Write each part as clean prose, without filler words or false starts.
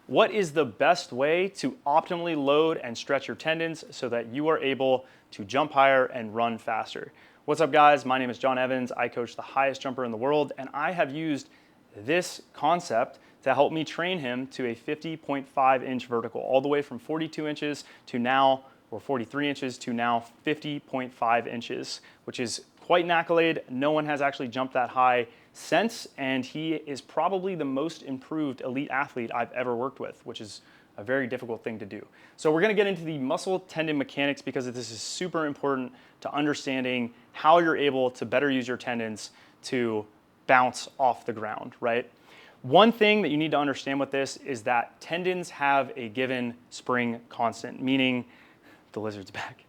What is the best way to optimally load and stretch your tendons so that you are able to jump higher and run faster? What's up, guys? My name is John Evans. I coach the highest jumper in the world, and I have used this concept to help me train him to a 50.5 inch vertical, all the way from 42 inches to now, or 43 inches to now 50.5 inches, which is quite an accolade. No one has actually jumped that high since, and he is probably the most improved elite athlete I've ever worked with, which is a very difficult thing to do. So we're gonna get into the muscle tendon mechanics because this is super important to understanding how you're able to better use your tendons to bounce off the ground, right? One thing that you need to understand with this is that tendons have a given spring constant, meaning the lizard's back.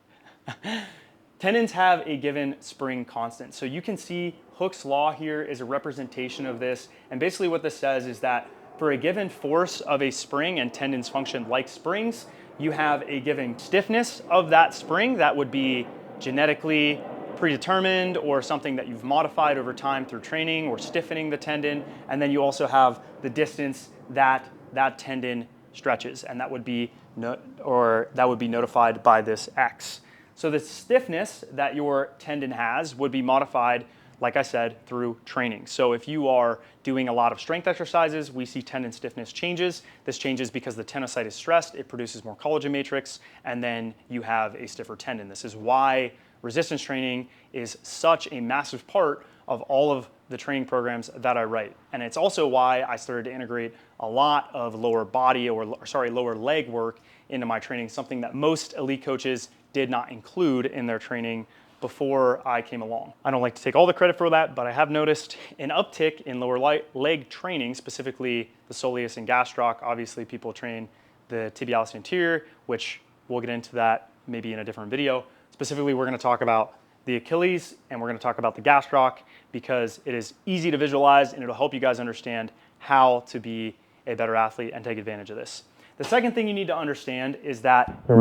Tendons have a given spring constant. So you can see Hooke's law here is a representation of this. And basically what this says is that for a given force of a spring, and tendons function like springs, you have a given stiffness of that spring that would be genetically predetermined or something that you've modified over time through training or stiffening the tendon. And then you also have the distance that that tendon stretches, and that would be notified by this X. So the stiffness that your tendon has would be modified, like I said, through training. So if you are doing a lot of strength exercises, we see tendon stiffness changes. This changes because the tenocyte is stressed, it produces more collagen matrix, and then you have a stiffer tendon. This is why resistance training is such a massive part of all of the training programs that I write. And it's also why I started to integrate a lot of lower leg work into my training, something that most elite coaches did not include in their training before I came along. I don't like to take all the credit for that, but I have noticed an uptick in lower leg training, specifically the soleus and gastroc. Obviously, people train the tibialis anterior, which we'll get into that maybe in a different video. Specifically, we're gonna talk about the Achilles and we're gonna talk about the gastroc because it is easy to visualize and it'll help you guys understand how to be a better athlete and take advantage of this. The second thing you need to understand is that your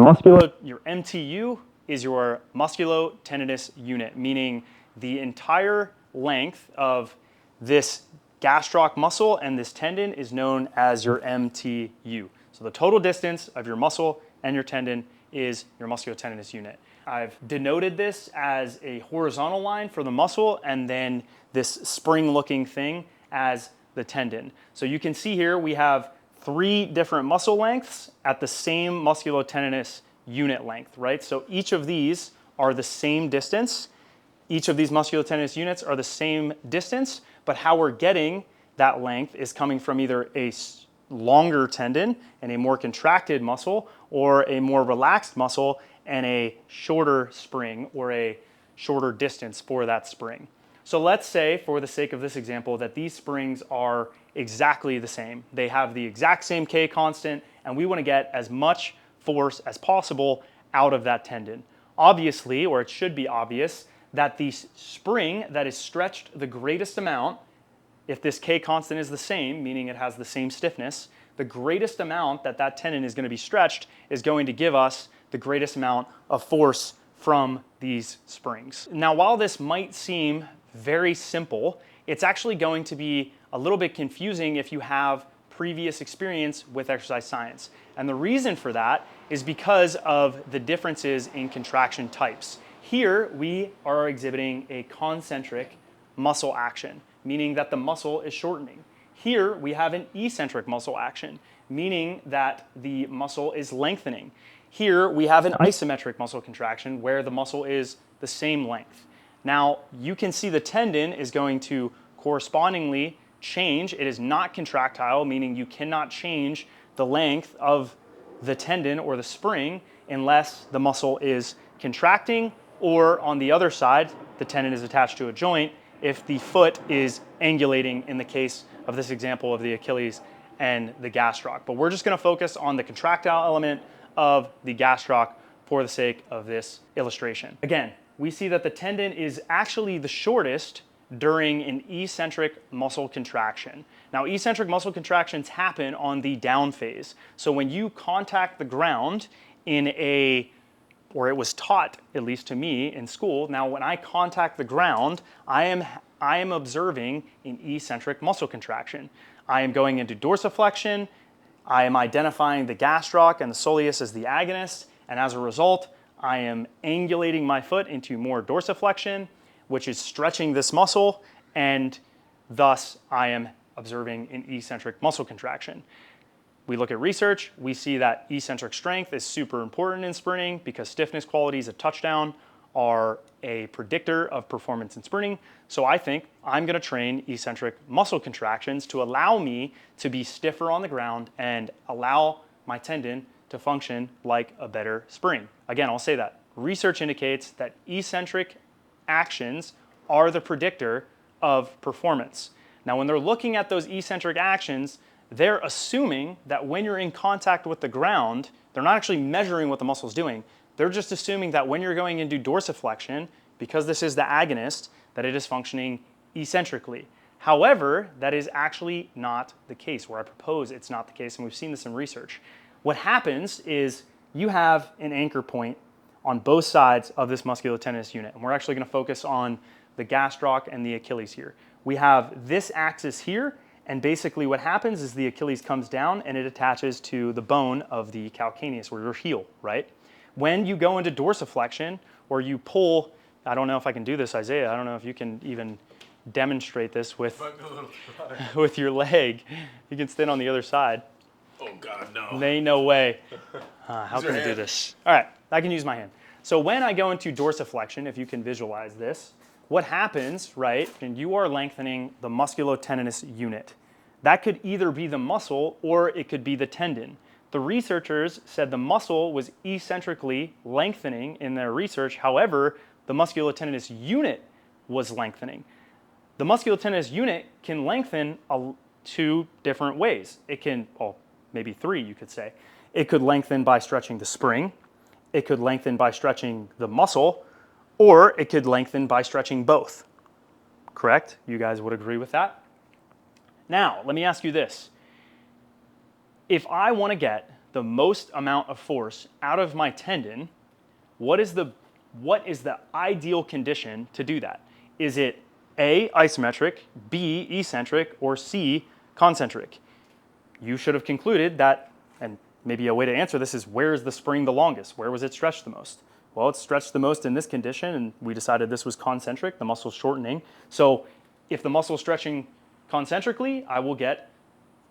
MTU is your musculotendinous unit, meaning the entire length of this gastroc muscle and this tendon is known as your MTU. So the total distance of your muscle and your tendon is your musculotendinous unit. I've denoted this as a horizontal line for the muscle and then this spring-looking thing as the tendon. So you can see here we have 3 different muscle lengths at the same musculotendinous unit length, right? So each of these are the same distance. Each of these musculotendinous units are the same distance, but how we're getting that length is coming from either a longer tendon and a more contracted muscle or a more relaxed muscle and a shorter spring or a shorter distance for that spring. So let's say, for the sake of this example, that these springs are exactly the same. They have the exact same K constant, and we want to get as much force as possible out of that tendon. Obviously, or it should be obvious, that the spring that is stretched the greatest amount, if this K constant is the same, meaning it has the same stiffness, the greatest amount that that tendon is going to be stretched is going to give us the greatest amount of force from these springs. Now, while this might seem very simple, it's actually going to be a little bit confusing if you have previous experience with exercise science. And the reason for that is because of the differences in contraction types. Here, we are exhibiting a concentric muscle action, meaning that the muscle is shortening. Here, we have an eccentric muscle action, meaning that the muscle is lengthening. Here, we have an isometric muscle contraction where the muscle is the same length. Now, you can see the tendon is going to correspondingly change. It is not contractile, meaning you cannot change the length of the tendon or the spring unless the muscle is contracting, or on the other side, the tendon is attached to a joint if the foot is angulating in the case of this example of the Achilles and the gastroc. But we're just gonna focus on the contractile element of the gastroc for the sake of this illustration. Again, we see that the tendon is actually the shortest during an eccentric muscle contraction. Now, eccentric muscle contractions happen on the down phase. So when you contact the ground or it was taught, at least to me in school, now when I contact the ground, I am observing an eccentric muscle contraction. I am going into dorsiflexion, I am identifying the gastroc and the soleus as the agonist, and as a result, I am angulating my foot into more dorsiflexion, which is stretching this muscle, and thus I am observing an eccentric muscle contraction. We look at research, we see that eccentric strength is super important in sprinting because stiffness qualities at touchdown are a predictor of performance in sprinting. So I think I'm going to train eccentric muscle contractions to allow me to be stiffer on the ground and allow my tendon to function like a better spring. Again, I'll say that. Research indicates that eccentric actions are the predictor of performance. Now, when they're looking at those eccentric actions, they're assuming that when you're in contact with the ground, they're not actually measuring what the muscle's doing. They're just assuming that when you're going into dorsiflexion, because this is the agonist, that it is functioning eccentrically. However, that is actually not the case, where I propose it's not the case, and we've seen this in research. What happens is you have an anchor point on both sides of this musculotendinous unit, and we're actually going to focus on the gastroc and the Achilles here. We have this axis here, and basically what happens is the Achilles comes down and it attaches to the bone of the calcaneus, or your heel, right? When you go into dorsiflexion, or you pull, I don't know if I can do this, Isaiah, I don't know if you can even demonstrate this with your leg. You can stand on the other side. Oh God, no. Ain't no way. How can I do this? All right, I can use my hand. So when I go into dorsiflexion, if you can visualize this, what happens, right, and you are lengthening the musculotendinous unit. That could either be the muscle or it could be the tendon. The researchers said the muscle was eccentrically lengthening in their research. However, the musculotendinous unit was lengthening. The musculotendinous unit can lengthen two different ways. It can, well, maybe three, you could say. It could lengthen by stretching the spring. It could lengthen by stretching the muscle, or it could lengthen by stretching both. Correct? You guys would agree with that? Now, let me ask you this. If I want to get the most amount of force out of my tendon, what is the ideal condition to do that? Is it A, isometric, B, eccentric, or C, concentric? You should have concluded that, and maybe a way to answer this is, where is the spring the longest? Where was it stretched the most? Well, it's stretched the most in this condition, and we decided this was concentric, the muscle's shortening. So if the muscle's stretching concentrically, I will get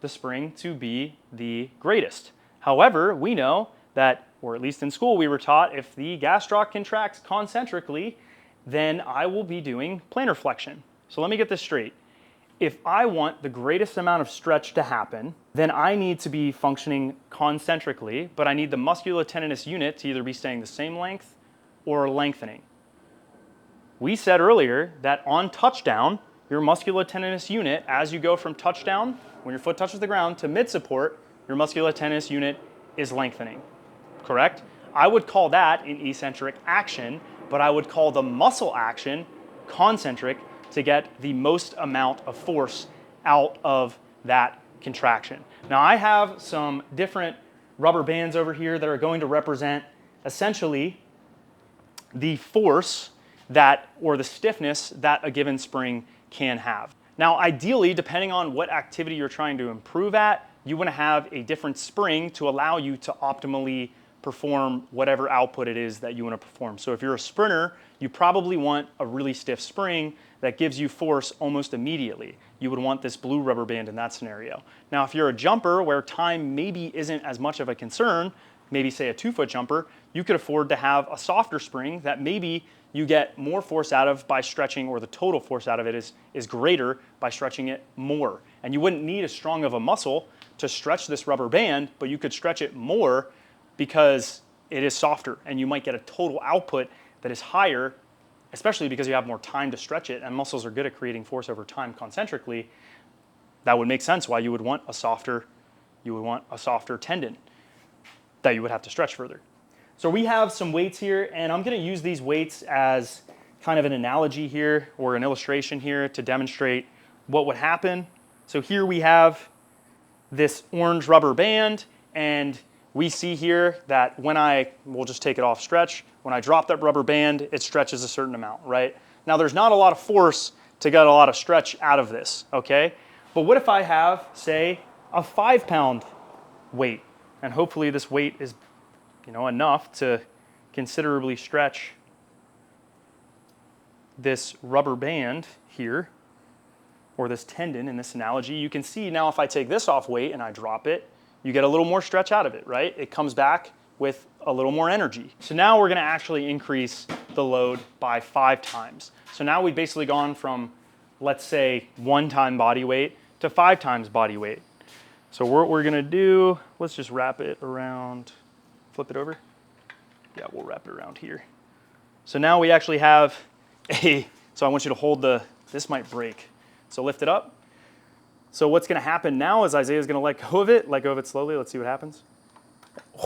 the spring to be the greatest. However, we know that, or at least in school we were taught, if the gastroc contracts concentrically, then I will be doing plantar flexion. So let me get this straight. If I want the greatest amount of stretch to happen, then I need to be functioning concentrically, but I need the musculotendinous unit to either be staying the same length or lengthening. We said earlier that on touchdown, your musculotendinous unit, as you go from touchdown, when your foot touches the ground, to mid-support, your musculotendinous unit is lengthening, correct? I would call that an eccentric action, but I would call the muscle action concentric to get the most amount of force out of that contraction. Now, I have some different rubber bands over here that are going to represent essentially the force that, or the stiffness that a given spring can have. Now, ideally, depending on what activity you're trying to improve at, you want to have a different spring to allow you to optimally perform whatever output it is that you want to perform. So if you're a sprinter, you probably want a really stiff spring that gives you force almost immediately. You would want this blue rubber band in that scenario. Now, if you're a jumper where time maybe isn't as much of a concern, maybe say a 2-foot jumper, you could afford to have a softer spring that maybe you get more force out of by stretching, or the total force out of it is greater by stretching it more. And you wouldn't need as strong of a muscle to stretch this rubber band, but you could stretch it more because it is softer, and you might get a total output that is higher, especially because you have more time to stretch it, and muscles are good at creating force over time concentrically. That would make sense why you would want a softer tendon that you would have to stretch further. So we have some weights here, and I'm going to use these weights as kind of an analogy here, or an illustration here, to demonstrate what would happen. So here we have this orange rubber band, and we see here that we'll just take it off stretch, when I drop that rubber band, it stretches a certain amount, right? Now, there's not a lot of force to get a lot of stretch out of this, okay? But what if I have, say, a 5-pound weight. And hopefully this weight is, enough to considerably stretch this rubber band here, or this tendon in this analogy. You can see now if I take this off weight and I drop it, you get a little more stretch out of it, right? It comes back with a little more energy. So now we're gonna actually increase the load by 5 times. So now we've basically gone from, let's say, 1 time body weight to 5 times body weight. So what we're gonna do, let's just wrap it around, flip it over. Yeah, we'll wrap it around here. So now we actually have so I want you to hold this might break. So lift it up. So what's gonna happen now is Isaiah's gonna let go of it slowly. Let's see what happens.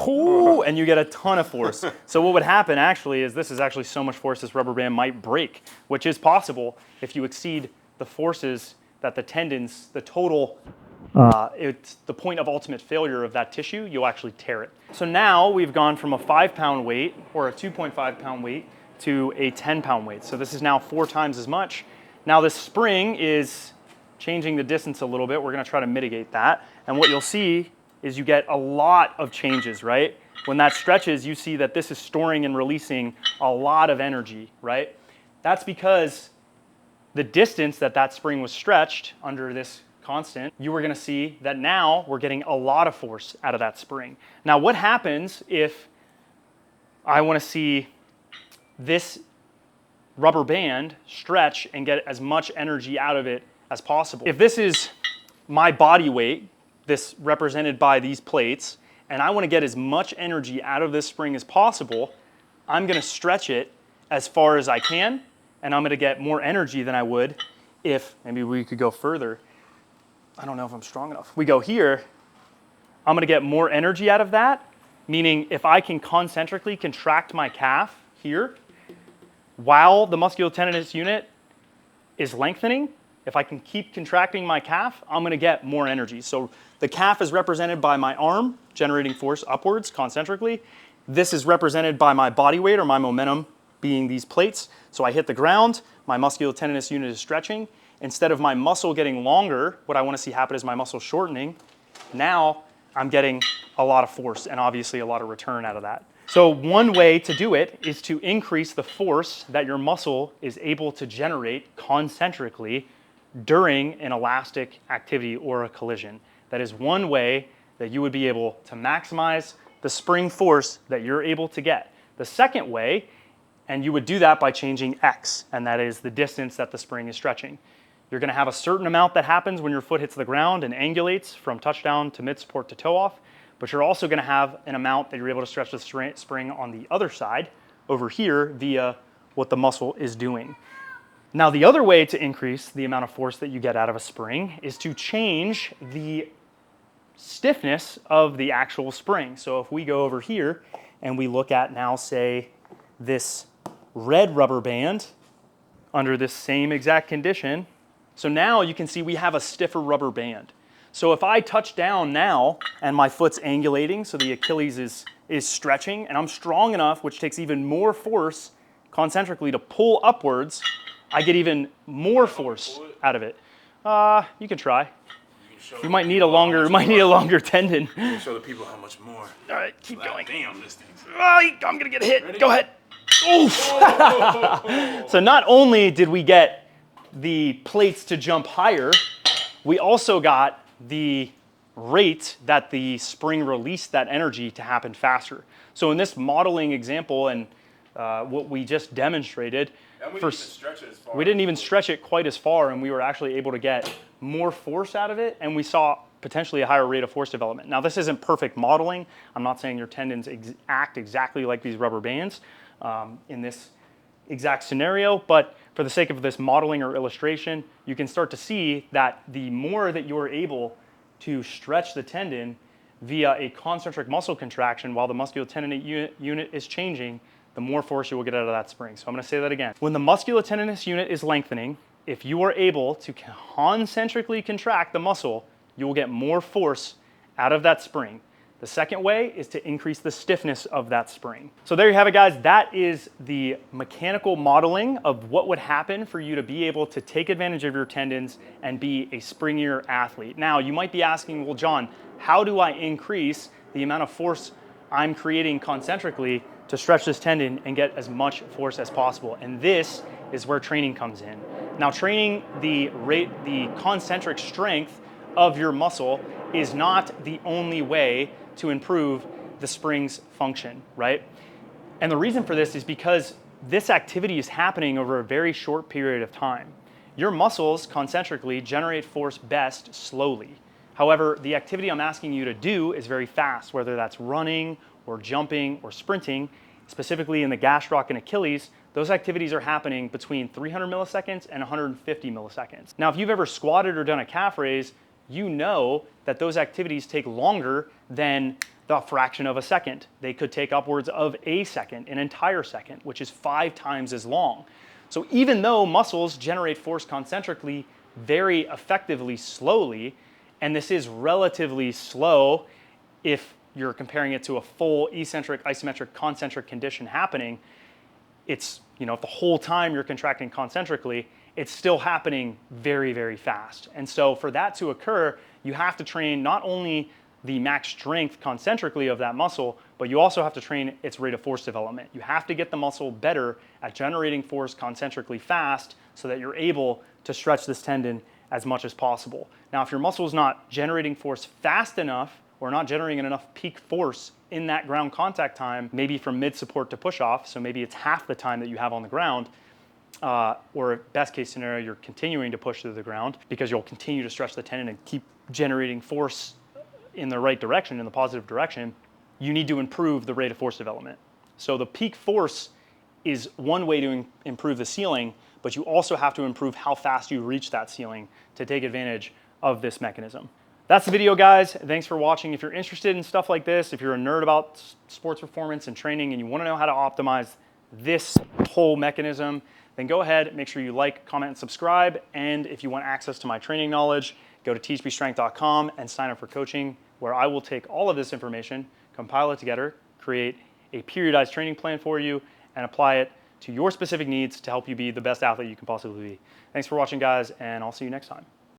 Ooh, and you get a ton of force. So what would happen actually is this is actually so much force this rubber band might break, which is possible if you exceed the forces that the tendons, the total, it's the point of ultimate failure of that tissue, you'll actually tear it. So now we've gone from a 5-pound weight or a 2.5-pound weight to a 10-pound weight. So this is now 4 times as much. Now this spring is changing the distance a little bit. We're gonna try to mitigate that. And what you'll see is you get a lot of changes, right? When that stretches, you see that this is storing and releasing a lot of energy, right? That's because the distance that spring was stretched under this constant, you were gonna see that now we're getting a lot of force out of that spring. Now what happens if I wanna see this rubber band stretch and get as much energy out of it as possible? If this is my body weight, this represented by these plates, and I want to get as much energy out of this spring as possible, I'm going to stretch it as far as I can, and I'm going to get more energy than I would if, maybe we could go further. I don't know if I'm strong enough. We go here, I'm going to get more energy out of that, meaning if I can concentrically contract my calf here, while the musculotendinous unit is lengthening, if I can keep contracting my calf, I'm gonna get more energy. So the calf is represented by my arm, generating force upwards concentrically. This is represented by my body weight or my momentum being these plates. So I hit the ground, my musculotendinous unit is stretching. Instead of my muscle getting longer, what I wanna see happen is my muscle shortening. Now I'm getting a lot of force and obviously a lot of return out of that. So one way to do it is to increase the force that your muscle is able to generate concentrically during an elastic activity or a collision. That is one way that you would be able to maximize the spring force that you're able to get. The second way, and you would do that by changing X, and that is the distance that the spring is stretching. You're gonna have a certain amount that happens when your foot hits the ground and angulates from touchdown to mid-support to toe off, but you're also gonna have an amount that you're able to stretch the spring on the other side over here via what the muscle is doing. Now, the other way to increase the amount of force that you get out of a spring is to change the stiffness of the actual spring. So if we go over here and we look at now, say, this red rubber band under this same exact condition, so now you can see we have a stiffer rubber band. So if I touch down now and my foot's angulating, so the Achilles is stretching, and I'm strong enough, which takes even more force concentrically to pull upwards, I get even more force out of it. You can try. You might need a longer tendon. You can show the people how much more. All right, keep going. Damn, this thing's... I'm gonna get hit. Ready? Go ahead. Oof. So not only did we get the plates to jump higher, we also got the rate that the spring released that energy to happen faster. So in this modeling example and what we just demonstrated, we didn't even stretch it quite as far, and we were actually able to get more force out of it, and we saw potentially a higher rate of force development. Now, this isn't perfect modeling. I'm not saying your tendons act exactly like these rubber bands in this exact scenario, but for the sake of this modeling or illustration, you can start to see that the more that you're able to stretch the tendon via a concentric muscle contraction while the musculotendinous unit is changing, the more force you will get out of that spring. So I'm gonna say that again. When the musculotendinous unit is lengthening, if you are able to concentrically contract the muscle, you will get more force out of that spring. The second way is to increase the stiffness of that spring. So there you have it, guys. That is the mechanical modeling of what would happen for you to be able to take advantage of your tendons and be a springier athlete. Now, you might be asking, well, John, how do I increase the amount of force I'm creating concentrically to stretch this tendon and get as much force as possible? And this is where training comes in. Now, training the concentric strength of your muscle is not the only way to improve the spring's function, right? And the reason for this is because this activity is happening over a very short period of time. Your muscles concentrically generate force best slowly. However, the activity I'm asking you to do is very fast, whether that's running or jumping or sprinting. Specifically in the gastroc and Achilles, those activities are happening between 300 milliseconds and 150 milliseconds. Now, if you've ever squatted or done a calf raise, you know that those activities take longer than the fraction of a second. They could take upwards of a second, an entire second, which is 5 times as long. So even though muscles generate force concentrically very effectively slowly, and this is relatively slow if you're comparing it to a full eccentric, isometric, concentric condition happening, it's, if the whole time you're contracting concentrically, it's still happening very, very fast. And so for that to occur, you have to train not only the max strength concentrically of that muscle, but you also have to train its rate of force development. You have to get the muscle better at generating force concentrically fast so that you're able to stretch this tendon as much as possible. Now, if your muscle is not generating force fast enough or not generating enough peak force in that ground contact time, maybe from mid support to push off, so maybe it's half the time that you have on the ground, or best case scenario, you're continuing to push through the ground because you'll continue to stretch the tendon and keep generating force in the right direction, in the positive direction, you need to improve the rate of force development. So the peak force is one way to improve the ceiling, but you also have to improve how fast you reach that ceiling to take advantage of this mechanism. That's the video, guys. Thanks for watching. If you're interested in stuff like this, if you're a nerd about sports performance and training and you want to know how to optimize this whole mechanism, then go ahead, make sure you like, comment, and subscribe. And if you want access to my training knowledge, go to teachmestrength.com and sign up for coaching, where I will take all of this information, compile it together, create a periodized training plan for you, and apply it to your specific needs to help you be the best athlete you can possibly be. Thanks for watching, guys, and I'll see you next time.